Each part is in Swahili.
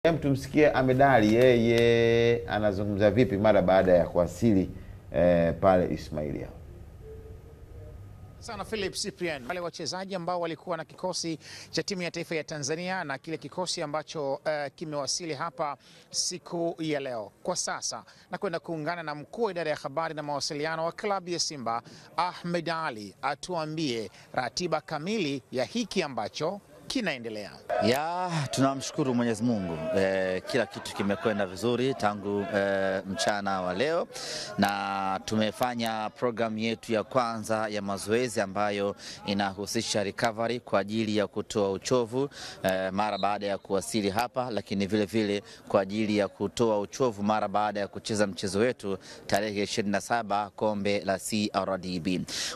Tumsikie Ahmed Ally, yeye anazungumza vipi mara baada ya kuwasili pale Ismailia. Sana Philip Cyprian, wale wachezaji ambao walikuwa na kikosi cha timu ya taifa ya Tanzania na kile kikosi ambacho kimewasili hapa siku ya leo. Kwa sasa na kwenda kuungana na mkuu wa idara ya habari na mawasiliano wa klabu ya Simba, Ahmed Ally, atuambie ratiba kamili ya hiki ambacho kinaendelea. Tunamshukuru Mwenyezi Mungu. Kila kitu kimekwenda vizuri tangu mchana wa leo, na tumefanya program yetu ya kwanza ya mazoezi ambayo inahusisha recovery kwa ajili ya kutoa uchovu mara baada ya kuwasili hapa, lakini vile vile kwa ajili ya kutoa uchovu mara baada ya kucheza mchezo wetu tarehe 27 kombe la CRDB.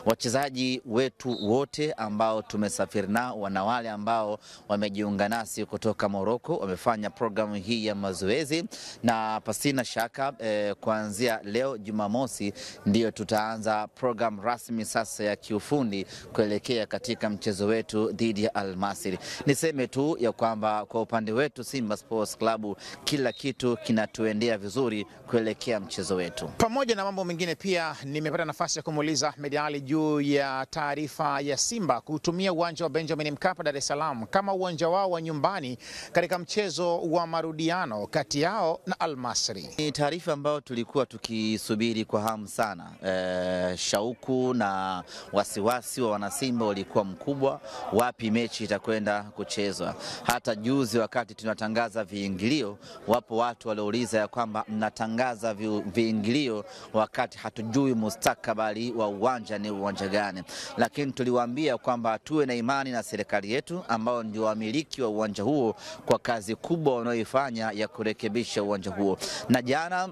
Wachezaji wetu wote ambao tumesafiri nao na wale ambao wamejiunga nasi kutoka Morocco wamefanya programu hii ya mazoezi, na pasina shaka kuanzia leo Jumamosi ndio tutaanza program rasmi sasa ya kiufundi kuelekea katika mchezo wetu dhidi ya Al Masry. Niseme tu ya kwamba kwa upande wetu Simba Sports Club kila kitu kinatuendea vizuri kuelekea mchezo wetu. Pamoja na mambo mengine, pia nimepata nafasi ya kumuuliza Ahmed Ally juu ya taarifa ya Simba kutumia uwanja wa Benjamin Mkapa Dar es Salaam kama uwanja wao wa nyumbani katika mchezo wa marudiano kati yao na Al Masry. Ni taarifa ambayo tulikuwa tukisubiri kwa hamu sana. Shauku na wasiwasi wa wanasimba walikuwa mkubwa, wapi mechi itakwenda kuchezwa. Hata juzi wakati tunatangaza viingilio, wapo watu waliouliza ya kwamba mnatangaza viingilio wakati hatujui mustakabali wa uwanja ni uwanja gani. Lakini tuliwaambia kwamba tuwe na imani na serikali yetu ambao ndio wamiliki wa uwanja huo kwa kazi kubwa wanayoifanya ya kurekebisha uwanja huo. Na jana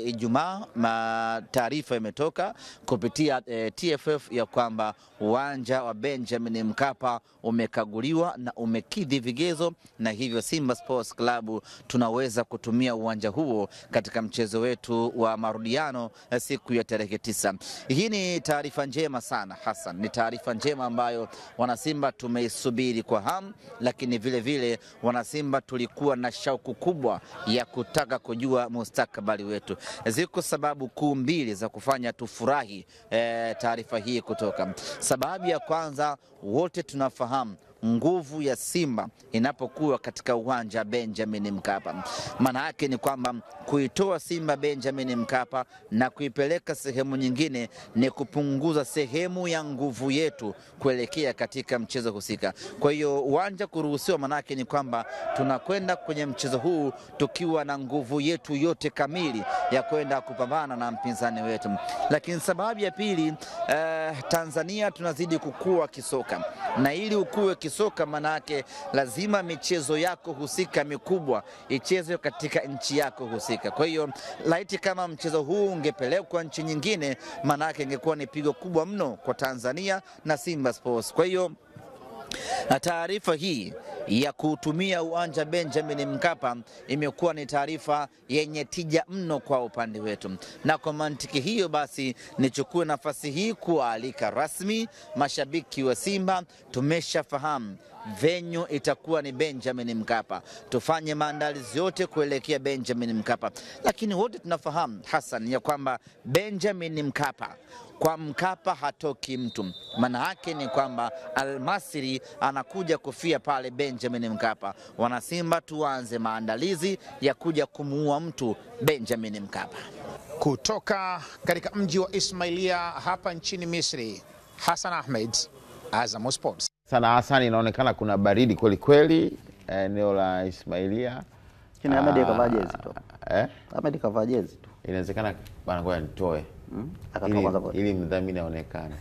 Ijumaa taarifa imetoka kupitia TFF ya kwamba uwanja wa Benjamin Mkapa umekaguliwa na umekidhi vigezo, na hivyo Simba Sports Club tunaweza kutumia uwanja huo katika mchezo wetu wa marudiano siku ya tarehe 9. Hii ni taarifa njema sana Hassan, ni taarifa njema ambayo wanasimba tumeisubiri kwa hamu, lakini vile vile wanasimba tulikuwa na shauku kubwa ya kutaka kujua mustakabali wetu. Ziko sababu kuu mbili za kufanya tufurahi taarifa hii kutoka. Sababu ya kwanza, wote tunafahamu nguvu ya Simba inapokuwa katika uwanja Benjamin Mkapa. Maana yake ni kwamba kuitoa Simba Benjamin Mkapa na kuipeleka sehemu nyingine ni kupunguza sehemu ya nguvu yetu kuelekea katika mchezo husika. Kwa hiyo uwanja kuruhusiwa, maana yake ni kwamba tunakwenda kwenye mchezo huu tukiwa na nguvu yetu yote kamili ya kwenda kupambana na mpinzani wetu. Lakini sababu ya pili, Tanzania tunazidi kukua kisoka, na ili ukue kisoka manake lazima michezo yako husika mikubwa ichezwe katika nchi yako husika. Kwa hiyo laiti kama mchezo huu ungepelekwa nchi nyingine, manake ingekuwa ni pigo kubwa mno kwa Tanzania na Simba Sports. Kwa hiyo taarifa hii ya kutumia uwanja Benjamin Mkapa imekuwa ni taarifa yenye tija mno kwa upande wetu, na kwa mantiki hiyo basi nichukue nafasi hii kualika rasmi mashabiki wa Simba. Tumeshafahamu venue itakuwa ni Benjamin Mkapa, tufanye maandalizi yote kuelekea Benjamin Mkapa, lakini wote tunafahamu Hassan ya kwamba Benjamin Mkapa, kwa Mkapa hatoki mtu. Maana yake ni kwamba Al Masry anakuja kufia pale Benjamin Mkapa. Wanasimba tuanze maandalizi ya kuja kumuua mtu Benjamin Mkapa. Kutoka katika mji wa Ismailia hapa nchini Misri, Hassan Ahmed, Azam Sports. Sana Hassan, inaonekana kuna baridi kweli kweli eneo la Ismailia. Kina Ahmed kavaa jezi tu. Ahmed kavaa jezi tu. Inawezekana bwana, ngoja nitoe ili mdhamini aonekane.